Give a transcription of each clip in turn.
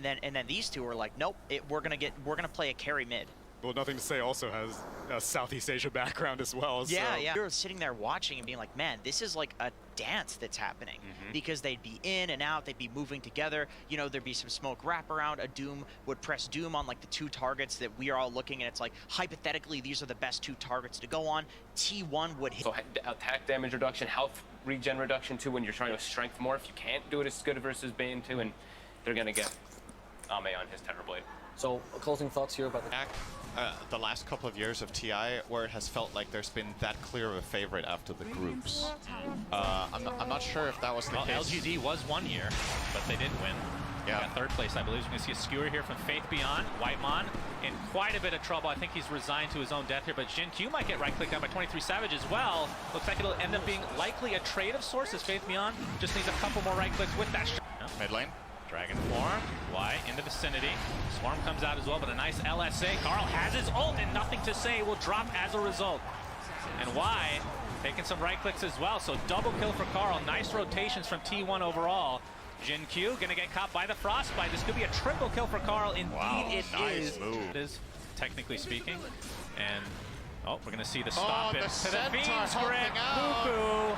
then these two are like, nope, we're gonna play a carry mid. Well, Nothing to Say also has a Southeast Asia background as well. Yeah, so. yeah. You're sitting there watching and being like, man, this is like a dance that's happening. Because they'd be in and out, they'd be moving together. You know, there'd be some smoke wraparound. A Doom would press Doom on like the two targets that we are all looking at. It's like, hypothetically, these are the best two targets to go on. T1 would hit. So attack damage reduction, health regen reduction too when you're trying to strength more. If you can't do it as good versus Bane too, and they're gonna get Ame on his Terrorblade. So, closing thoughts here about the last couple of years of TI, where it has felt like there's been that clear of a favorite after the groups. I'm not sure if that was the case. LGD was 1 year, but they didn't win. Yeah. Got third place, I believe. We're going to see a skewer here from Faith Beyond. Whitemon in quite a bit of trouble. I think he's resigned to his own death here, but Jin Q might get right-clicked down by 23 Savage as well. Looks like it'll end up being likely a trade of sorts as Faith Beyond just needs a couple more right-clicks with that shot. Mid lane. Dragon Form, Y in the vicinity. Swarm comes out as well, but a nice LSA. Carl has his ult, and Nothing to Say will drop as a result. And Y taking some right clicks as well, so double kill for Carl. Nice rotations from T1 overall. Jin Q gonna get caught by the Frostbite. This could be a triple kill for Carl. Indeed, wow, it nice is. move. It is, technically speaking. And we're gonna see the stop it to the Fiend's Grip. Cuckoo,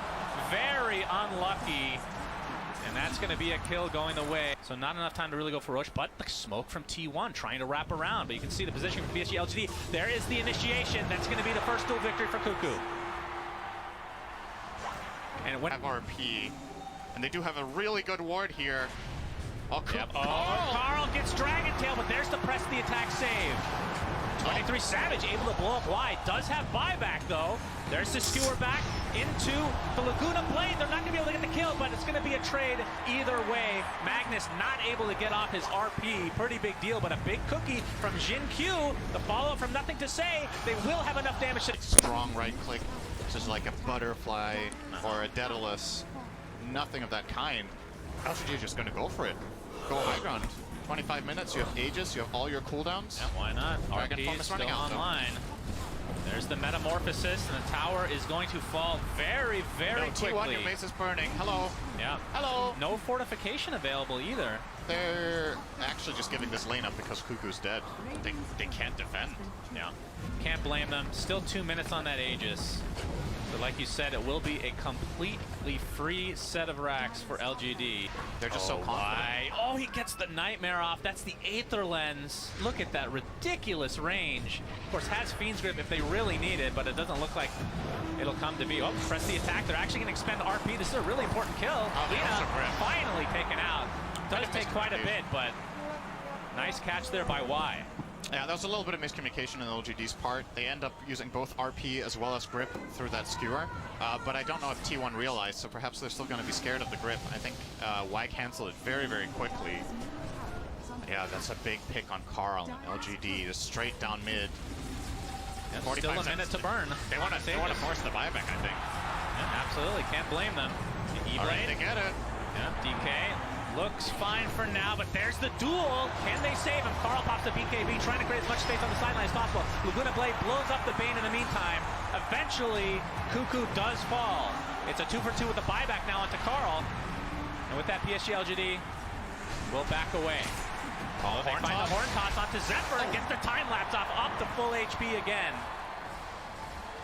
very unlucky. And that's going to be a kill going the way. So not enough time to really go for Roche, but the smoke from T1 trying to wrap around. But you can see the position from PSG LGD. There is the initiation. That's going to be the first duel victory for Cuckoo. And when have RP, and they do have a really good ward here. Oh, yep. Carl gets Dragon Tail, but there's the press the attack save. 23 Savage able to blow up wide. Does have buyback though. There's the skewer back into the Laguna Blade. They're not going to be able to get the kill, but it's going to be a trade either way. Magnus not able to get off his RP. Pretty big deal, but a big cookie from Jin Q. The follow-up from Nothing to Say. They will have enough damage to... Strong right click, just like a butterfly or a Daedalus. Nothing of that kind. LGD is just going to go for it. Go high ground. 25 minutes, you have Aegis, you have all your cooldowns. Yeah, why not? RP is still online. There's the Metamorphosis, and the tower is going to fall very, very quickly. T1, your base is burning. Hello. Yeah. Hello. No fortification available either. They're actually just giving this lane up because Cuckoo's dead. They can't defend. Yeah. Can't blame them. Still 2 minutes on that Aegis. So like you said, it will be a completely free set of racks for LGD. They're just so confident. Oh, he gets the Nightmare off. That's the Aether Lens. Look at that ridiculous range. Of course, has Fiend's Grip if they really need it, but it doesn't look like it'll come to be. Oh, press the attack. They're actually going to expend RP. This is a really important kill. Lina finally taken out. Does take quite a bit, but nice catch there by Y. Yeah, that was a little bit of miscommunication on LGD's part. They end up using both RP as well as grip through that skewer. But I don't know if T1 realized, so perhaps they're still going to be scared of the grip. I think Y canceled it very, very quickly. Yeah, that's a big pick on Carl and LGD, just straight down mid. Yeah, still a minute to burn. They want to force the buyback, I think. Yeah, absolutely, can't blame them. All right, they get it. Yeah, DK looks fine for now, but there's the duel. Can they save him? Carl pops the BKB, trying to create as much space on the sideline as possible. Laguna Blade blows up the Bane in the meantime. Eventually, Cuckoo does fall. It's a 2-for-2 with the buyback now onto Carl. And with that, PSG LGD will back away. Oh, they find the Horn Toss onto Zephyr and gets the time lapse off up to full HP again.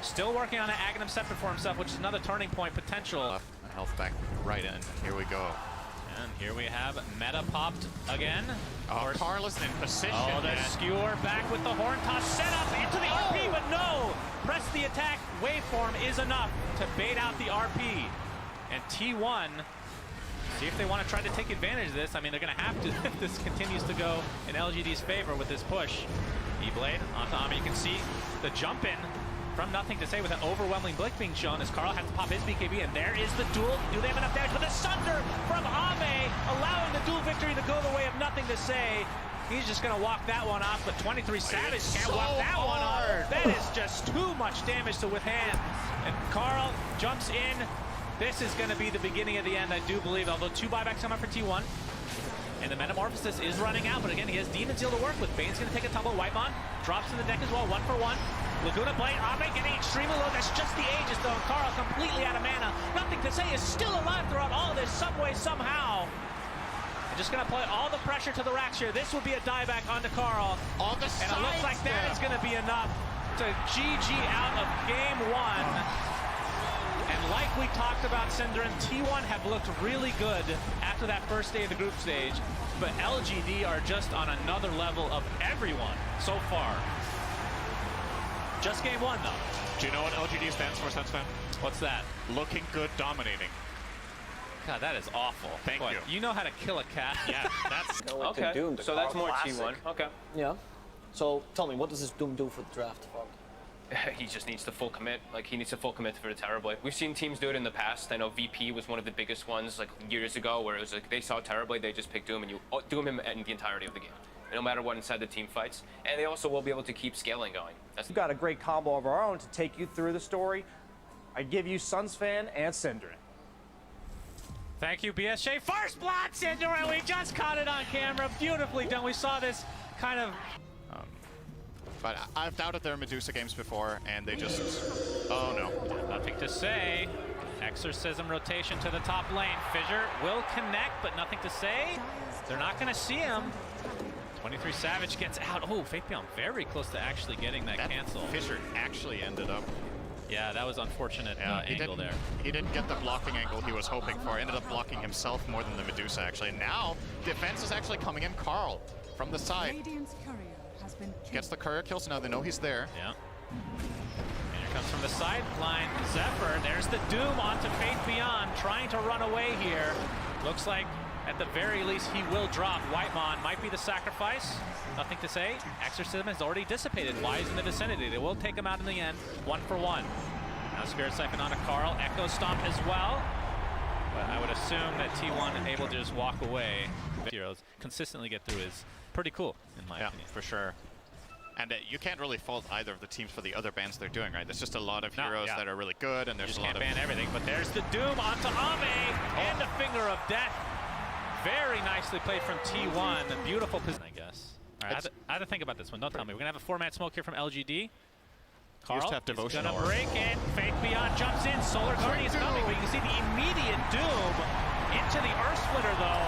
Still working on an Aghanim Scepter for himself, which is another turning point potential. Health back right in. Here we go. And here we have Meta popped again. Oh, Carl is in position. Oh, the skewer back with the Horn Toss set up into the RP, but no! Press the attack waveform is enough to bait out the RP. And T1, see if they want to try to take advantage of this. I mean, they're going to have to if this continues to go in LGD's favor with this push. E-Blade onto Ame. You can see the jump in from Nothing to Say with an overwhelming blink being shown as Carl has to pop his BKB, and there is the duel. Do they have enough damage? But the Sunder from Ame, allowing the duel victory to go the way of Nothing to Say. He's just going to walk that one off, but 23 Savage can't walk that one off. That is just too much damage to withstand. And Carl jumps in. This is going to be the beginning of the end, I do believe, although 2 buybacks come up for T1. And the Metamorphosis is running out, but again, he has Demon Seal to work with. Bane's going to take a tumble. Whitemon drops in the deck as well, 1-for-1. Laguna Blade, Ame getting extremely low. That's just the Aegis, though. Carl completely out of mana. Nothing to Say is still alive throughout all of this, some way, somehow. Just going to apply all the pressure to the racks here. This will be a dieback onto Carl. On the side And it looks like that is going to be enough to GG out of game one. And like we talked about, Synderen, T1 have looked really good after that first day of the group stage, but LGD are just on another level of everyone so far. Just game one, though. Do you know what LGD stands for, Sensfan? What's that? Looking good, dominating. God, that is awful. Thank you. You know how to kill a cat. Yeah, that's... Okay, so that's more T1. Okay. Yeah. So tell me, what does this Doom do for the draft? He just needs to full commit. Like, he needs to full commit for the Terrorblade. We've seen teams do it in the past. I know VP was one of the biggest ones, like, years ago, where it was like they saw Terrorblade, they just picked Doom, and you Doom him in the entirety of the game, no matter what inside the team fights. And they also will be able to keep scaling going. We've got a great combo of our own to take you through the story. I give you Sunsfan and Synderen. Thank you, BSJ. First blood, Synderen. We just caught it on camera. Beautifully done. We saw this kind of... But I've doubted their Medusa games before, and they just... Oh, no. Nothing to say. Exorcism rotation to the top lane. Fissure will connect, but nothing to say. They're not going to see him. 23 Savage gets out. Oh, Fatebion very close to actually getting that cancel. Fissure actually ended up... Yeah, that was unfortunate angle there. He didn't get the blocking angle he was hoping for. Ended up blocking himself more than the Medusa, actually. And now, defense is actually coming in. Carl from the side. Gets the courier kill, so now they know he's there. Yeah. And here comes from the sideline, Zephyr. There's the Doom onto Faith Beyond, trying to run away here. Looks like, at the very least, he will drop. Whitemon might be the sacrifice. Nothing to say. Exorcism has already dissipated. Wise in the vicinity. They will take him out in the end, 1 for 1. Now Spirit Siphon onto Carl. Echo Stomp as well. But I would assume that T1 able to just walk away. Heroes consistently get through is pretty cool, in my opinion. For sure. And you can't really fault either of the teams for the other bans they're doing, right? There's just a lot of heroes that are really good, and there's a lot of... Can't ban everything, but there's the Doom onto Ame, and the Finger of Death. Very nicely played from T1. A beautiful position, I guess. All right, I had to think about this one. Don't tell me. We're going to have a 4-man smoke here from LGD. Carl is going to break in. Faith Beyond jumps in. Solar Guardian is coming, but you can see the immediate Doom into the Earth Splitter, though.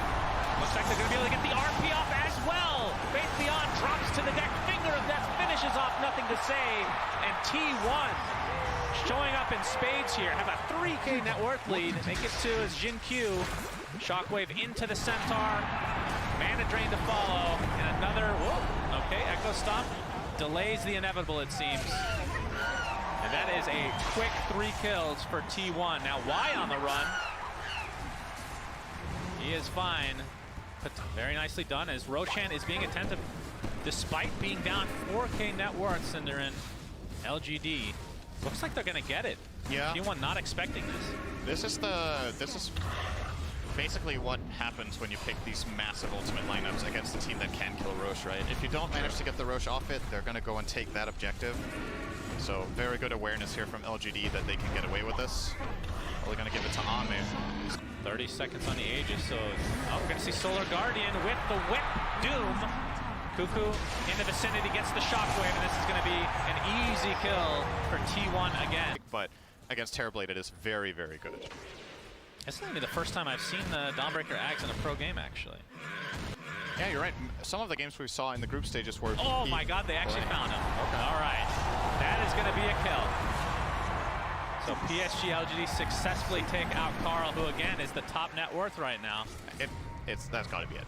Looks like they're going to be able to get the RP off as well. Faith Beyond drops to the deck. Finger of Death finishes off. Nothing to say. And T1 showing up in spades here. Have a 3K net worth lead. Make it to as Jin Q. Shockwave into the Centaur. Mana Drain to follow. And another, whoa, okay, Echo Stomp. Delays the inevitable, it seems. And that is a quick 3 kills for T1. Now, Y on the run. He is fine. But very nicely done as Roshan is being attentive despite being down 4K net worth, Synderen. LGD. Looks like they're going to get it. Yeah. T1 not expecting this. This is basically what happens when you pick these massive ultimate lineups against a team that can kill Rosh, right? If you don't manage to get the Rosh off it, they're going to go and take that objective. So very good awareness here from LGD that they can get away with this. Well, they're going to give it to Ame. 30 seconds on the Aegis, so we're going to see Solar Guardian with the whip. Doom. Cuckoo in the vicinity gets the Shockwave, and this is going to be an easy kill for T1 again. But against Terrorblade, it is very, very good. It's not even the first time I've seen the Dawnbreaker Ags in a pro game, actually. Yeah, you're right. Some of the games we saw in the group stages were... Oh my god, they actually found him. Okay. All right. That is going to be a kill. So PSG LGD successfully take out Carl, who again is the top net worth right now. That's got to be it.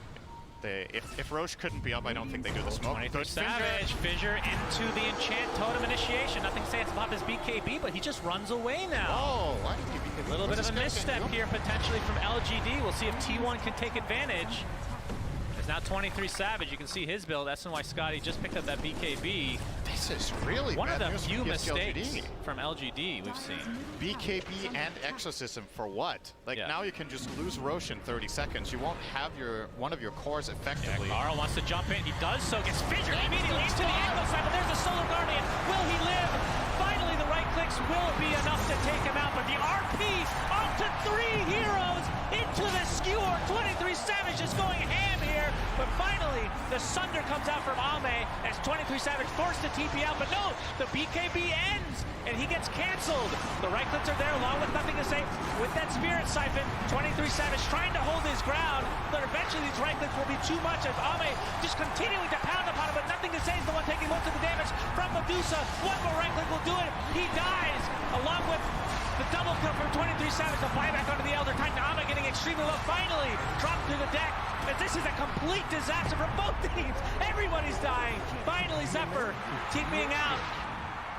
If Roche couldn't be up, I don't think they do the smoke. Good Savage, Fissure into the Enchant Totem initiation. Nothing to say it's about his BKB, but he just runs away now. Oh, why did he BKB? A little bit of a misstep here potentially from LGD. We'll see if T1 can take advantage. There's now 23 Savage. You can see his build. That's why Scotty just picked up that BKB. This is really one of bad the news few for mistakes LGD. from LGD we've seen. BKB and Exorcism for what? Like now you can just lose Roche in 30 seconds. You won't have one of your cores effectively. Yeah, Carl wants to jump in. He does so. Gets fissured immediately into the Echo side, but there's a Solar Guardian. Will he live? Finally, the right clicks will be enough to take him out, but the RP onto 3 heroes into the skewer. 23 Savage is going ham here, but finally the Sunder comes out from Ame as 23 Savage forced to TP out, but no, the BKB ends and he gets canceled. The right clicks are there along with nothing to say. With that Spirit Siphon, 23 Savage trying to hold his ground, but eventually these right clicks will be too much as Ame just continuing to pound upon him, but nothing to say is the one taking most of the damage from Medusa. One more right click will do it. He dies along with the double kill from 23 Savage. The buyback onto the Elder Titan. Ame getting extremely low. Finally dropped to the deck. As this is a complete disaster for both teams. Everybody's dying. Finally, Zephyr TPing out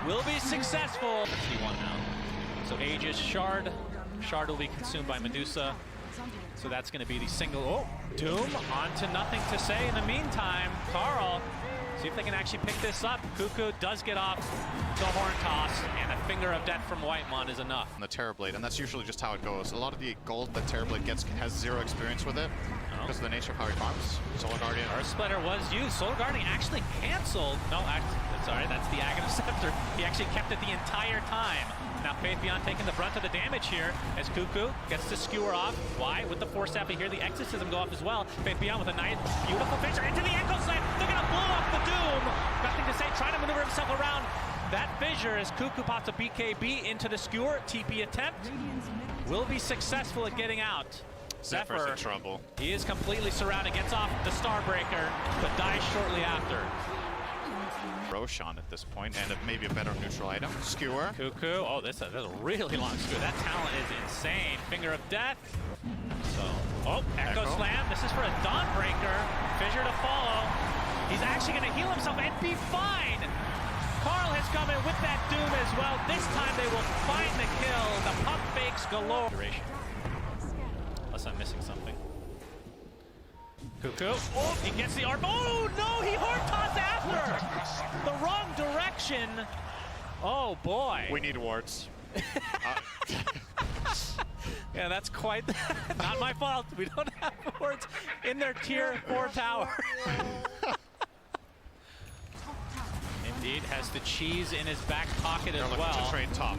will be successful. T1 now. So Aegis Shard. Shard will be consumed by Medusa. So that's going to be the single. Oh, Doom onto nothing to say. In the meantime, Carl, see if they can actually pick this up. Cuckoo does get off the horn toss, and a finger of death from Whitemon is enough. And the Terrorblade, and that's usually just how it goes. A lot of the gold that Terrorblade gets has zero experience with it because of the nature of how he farms. Solar Guardian. Earth Splitter was used. Solar Guardian actually canceled. No, sorry, that's the Aghanim Scepter. He actually kept it the entire time. Now Faith Beyond taking the brunt of the damage here as Cuckoo gets to skewer off. Why? With the Force Staff, here the Exorcism go off as well. Faith Beyond with a nice, beautiful fissure into the Echo Slam. They're going to blow up the Doom. Nothing to say, trying to maneuver himself around that fissure as Cuckoo pops a BKB into the skewer. TP attempt will be successful at getting out. Zephyr's in trouble. He is completely surrounded, gets off the Starbreaker, but dies shortly after. Roshan at this point, and maybe a better neutral item. Skewer. Cuckoo. Oh, this is a really long skewer. That talent is insane. Finger of Death. So, oh, Echo Slam. This is for a Dawnbreaker. Fissure to follow. He's actually going to heal himself and be fine. Carl has come in with that Doom as well. This time they will find the kill. The pump fakes galore. Unless I'm missing something. Cuckoo. Oh, he gets the arm. Oh, no, he hard tossed after. The wrong direction. Oh, boy. We need wards. Yeah, that's quite not my fault. We don't have wards in their tier 4 tower. Indeed, has the cheese in his back pocket as well. To trade top.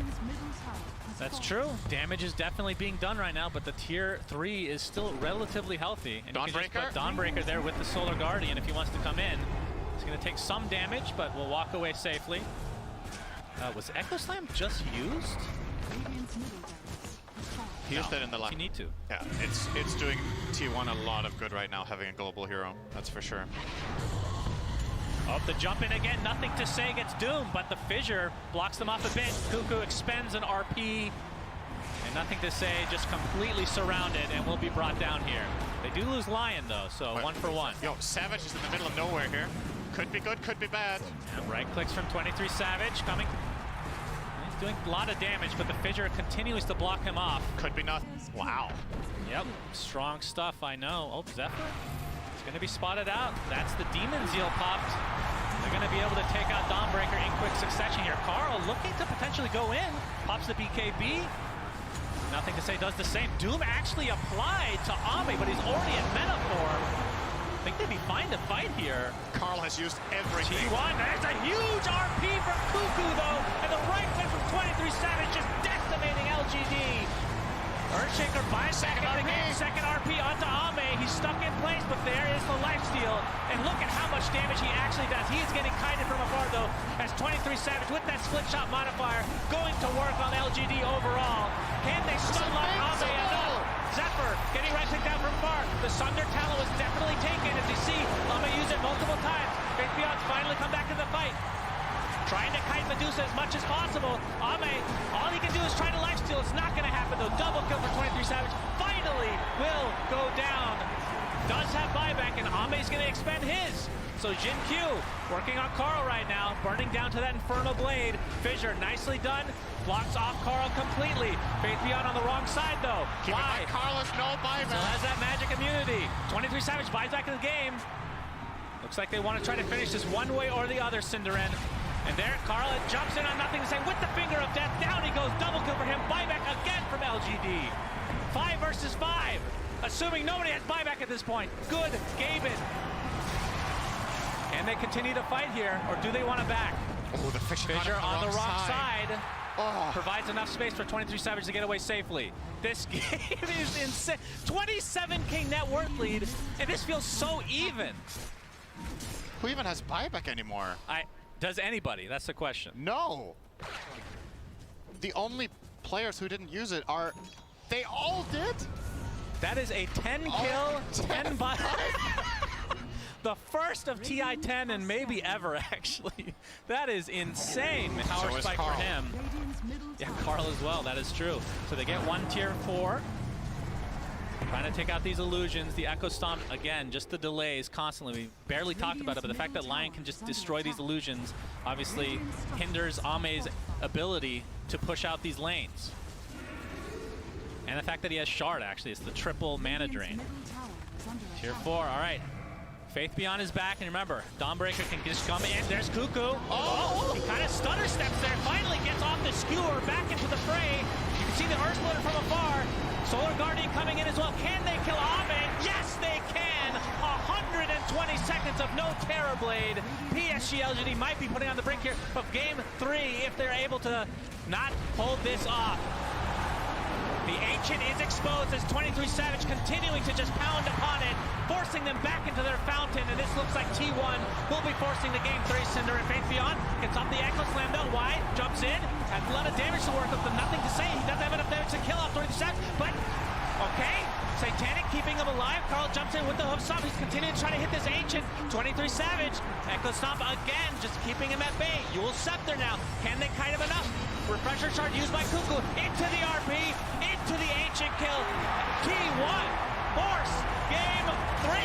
That's true. Damage is definitely being done right now, but the tier 3 is still relatively healthy. And you can just put Dawnbreaker there with the Solar Guardian if he wants to come in. He's going to take some damage, but will walk away safely. Was Echo Slam just used? He used that in the last. You need to. Yeah, it's doing T1 a lot of good right now, having a global hero. That's for sure. Oh, the jump in again, nothing to say, gets Doom, but the fissure blocks them off a bit. Cuckoo expends an RP, and nothing to say, just completely surrounded and will be brought down here. They do lose Lion though, so 1 for 1. Yo, Savage is in the middle of nowhere here. Could be good, could be bad. And right clicks from 23 Savage coming. He's doing a lot of damage, but the fissure continues to block him off. Could be nothing. Wow. Yep, strong stuff, I know. Oh, Zephyr is going to be spotted out. That's the Demon Zeal popped. They're going to be able to take out Dawnbreaker in quick succession here. Carl looking to potentially go in. Pops the BKB. Nothing to say, does the same. Doom actually applied to Ame, but he's already in meta form. I think they'd be fine to fight here. Carl has used everything. T1, there's a huge RP from Cuckoo though, and the right click from 23 Savage just decimating LGD. Earthshaker buys back into the game. Second RP onto Ame. He's stuck in place, but there is the lifesteal. And look at how much damage he actually does. He is getting kited from afar, though, as 23 Savage with that split shot modifier going to work on LGD overall. Can they stun lock Ame enough? Zephyr getting right click down from far. The Sunder Talon was definitely taken, as you see. Ame used it multiple times. Faith Beyond's finally come back to the fight. Trying to kite Medusa as much as possible. Ame, all he can do is try to lifesteal. It's not going to happen, though. Double kill for 23 Savage. Finally will go down. Does have buyback, and Ame's going to expend his. So Jin Q working on Carl right now, burning down to that Inferno Blade. Fissure, nicely done. Blocks off Carl completely. Faith Beyond on the wrong side, though. Why? Carlos, no buyback. Still has that magic immunity. 23 Savage buys back in the game. Looks like they want to try to finish this one way or the other, Cinderin. And there, Carl jumps in on nothing to say with the Finger of Death. Down he goes, double kill for him. Buyback again from LGD. 5 versus 5. Assuming nobody has buyback at this point. Good, Gaben. And they continue to fight here, or do they want to back? Oh, the Fissure on the wrong side. Oh. Provides enough space for 23 Savage to get away safely. This game is insane. 27k net worth lead, and this feels so even. Who even has buyback anymore? Does anybody? That's the question. No. The only players who didn't use it are... They all did? That is a 10 kill, 10 buy. The first of TI-10 and maybe ever, actually. That is insane. Power spike for him. Yeah, Carl as well, that is true. So they get one tier 4. Trying to take out these illusions. The Echo Stomp, again, just the delays constantly. We barely talked about it, but the fact that Lion can just destroy these illusions obviously hinders Ame's ability to push out these lanes. And the fact that he has Shard, actually. It's the triple mana drain. Tier 4, all right. Faith Beyond is back, and remember, Dawnbreaker can just come in. There's Cuckoo. Oh, he kind of stutter steps there. Finally gets off the skewer, back into the fray. You can see the Earth Splitter from afar. Solar Guardian coming in as well. Can they kill Ame? Yes, they can. 120 seconds of no Terrorblade. PSG LGD might be putting on the brink here of Game 3 if they're able to not hold this off. The Ancient is exposed as 23 Savage continuing to just pound upon it, forcing them back into their fountain, and this looks like T1 will be forcing the Game 3. Cinder and Faith Beyond gets off the Echo Slam though, wide, jumps in, has a lot of damage to work with, but nothing to say. He doesn't have enough damage to kill off 23 Savage, but okay. Satanic keeping him alive. Carl jumps in with the hoof stomp. He's continuing to try to hit this Ancient. 23 Savage. Echo Stomp again, just keeping him at bay. Yule Scepter now. Can they kind of enough? Refresher Shard used by Cuckoo. Into the RP. Into the Ancient kill. T1 force Game 3.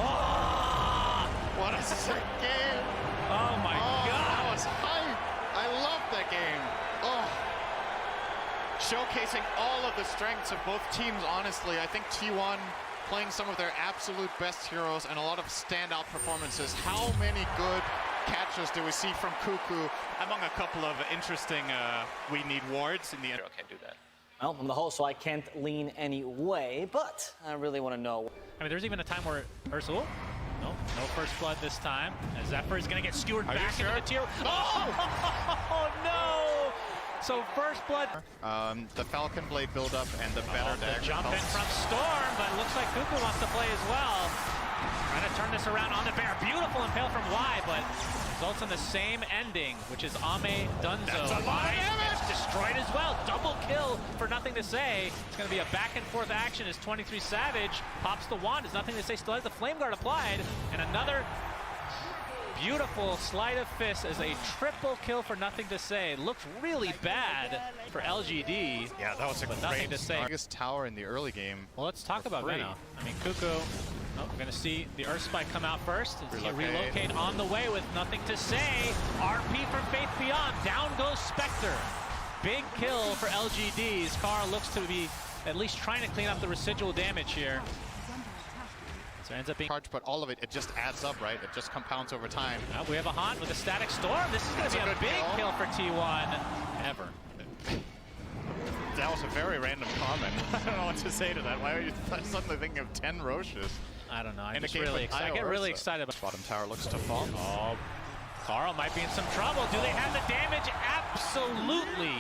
Oh! What a sick game! Oh my God! That was hype! I love that game. Oh. Showcasing all of the strengths of both teams, honestly. I think T1 playing some of their absolute best heroes and a lot of standout performances. How many good catches do we see from Cuckoo, among a couple of interesting we need wards in the end? Can't do that. Well, I'm the host, so I can't lean any way, but I really want to know. I mean, there's even a time where Ursula. No first blood this time. As Zephyr is going to get skewered back into the tier. Oh no! So first blood. The Falcon Blade build-up and the better dagger. Jump in from Storm, but it looks like Cuckoo wants to play as well. Trying to turn this around on the bear. Beautiful impale from Y, but results in the same ending, which is Ame Dunzo. Y gets destroyed as well. Double kill for nothing to say. It's going to be a back and forth action as 23 Savage pops the wand. Is nothing to say. Still has the Flame Guard applied, and another beautiful sleight of fist as a triple kill for nothing to say. Looked really bad for LGD. Yeah, that was a but nothing to say. Biggest tower in the early game. Well, let's talk about Veno. I mean, Cuckoo. Oh, we're going to see the Earth Spike come out first. Relocate on the way with nothing to say. RP from Faith Beyond. Down goes Spectre. Big kill for LGD's. Carl looks to be at least trying to clean up the residual damage here. So it ends up being charged, but all of it just adds up, right? It just compounds over time. We have a Haunt with a Static Storm. This is going to be a big kill for T1 ever. That was a very random comment. I don't know what to say to that. Why are you suddenly thinking of 10 Roches? I don't know. I get really excited about bottom tower looks to fall. Oh, Carl might be in some trouble. Do they have the damage? Absolutely.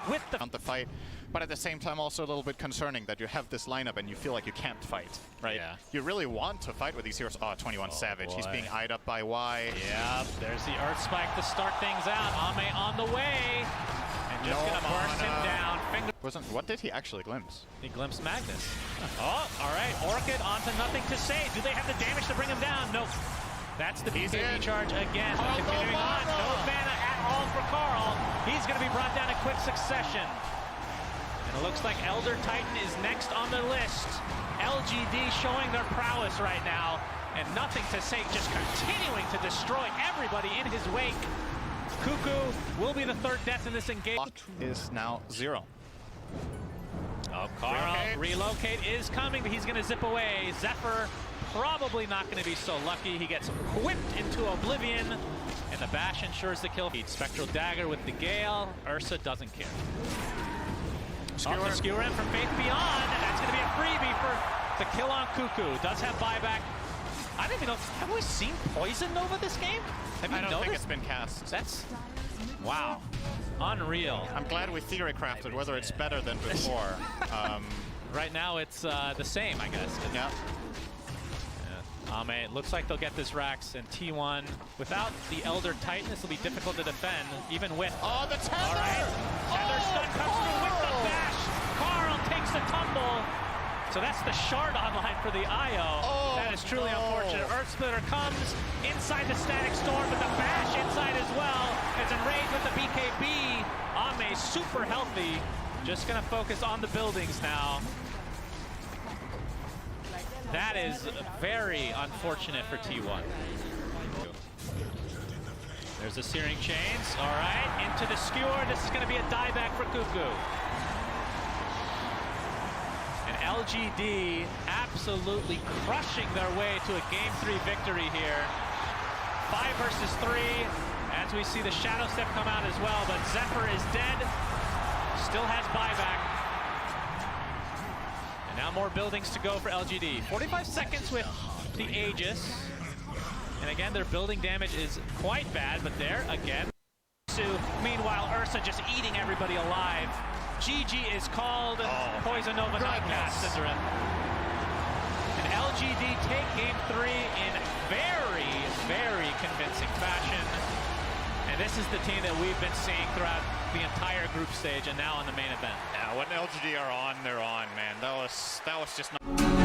With the fight, but at the same time also a little bit concerning that you have this lineup and you feel like you can't fight, right? Yeah. You really want to fight with these heroes. Oh, 21 Savage. Boy. He's being eyed up by Y. Yeah, there's the Earth Spike to start things out. Ame on the way. And just gonna burst him down. What did he actually glimpse? He glimpsed Magnus. Oh, all right. Orchid onto nothing to say. Do they have the damage to bring him down? Nope. That's the BKB charge again. Continuing on. No mana at all for Carl. He's going to be brought down in quick succession. And it looks like Elder Titan is next on the list. LGD showing their prowess right now. And nothing to say, just continuing to destroy everybody in his wake. Cuckoo will be the third death in this engagement. Is now 0. Oh, Carl, relocate is coming, but he's going to zip away. Zephyr probably not going to be so lucky. He gets whipped into oblivion, and the bash ensures the kill. Spectral Dagger with the Gale. Ursa doesn't care. The Skewer in from Faith Beyond, and that's going to be a freebie for the kill on Cuckoo. Does have buyback. I don't even know. Have we seen Poison Nova this game? Have you I don't think it's been cast. That's wow. Unreal. I'm glad we theory crafted whether it's better than before. Right now it's the same, I guess. Yeah. Ame, it looks like they'll get this Rax, and T1 without the Elder Titan, this will be difficult to defend, even with. Oh, the tether! All right. Tether stun comes through with the bash. Carl takes the tumble. So that's the shard online for the IO. Oh, that is truly no. unfortunate. Earth Splitter comes inside the Static Storm, but the bash inside as well. It's enraged with the BKB. Ame super healthy. Just gonna focus on the buildings now. That is very unfortunate for T1. There's the Searing Chains. All right, into the Skewer. This is going to be a dieback for Cuckoo. And LGD absolutely crushing their way to a Game 3 victory here. 5 versus 3, as we see the Shadow Step come out as well, but Zephyr is dead. Still has buyback. And now more buildings to go for LGD. 45 seconds with the Aegis. And again, their building damage is quite bad, but there, again. Meanwhile, Ursa just eating everybody alive. GG is called. Poison Nova not cast, Cinderin. And LGD take Game 3 in very, very convincing fashion. And this is the team that we've been seeing throughout the entire group stage and now in the main event. Yeah, when LGD are on, they're on, man. That was just not...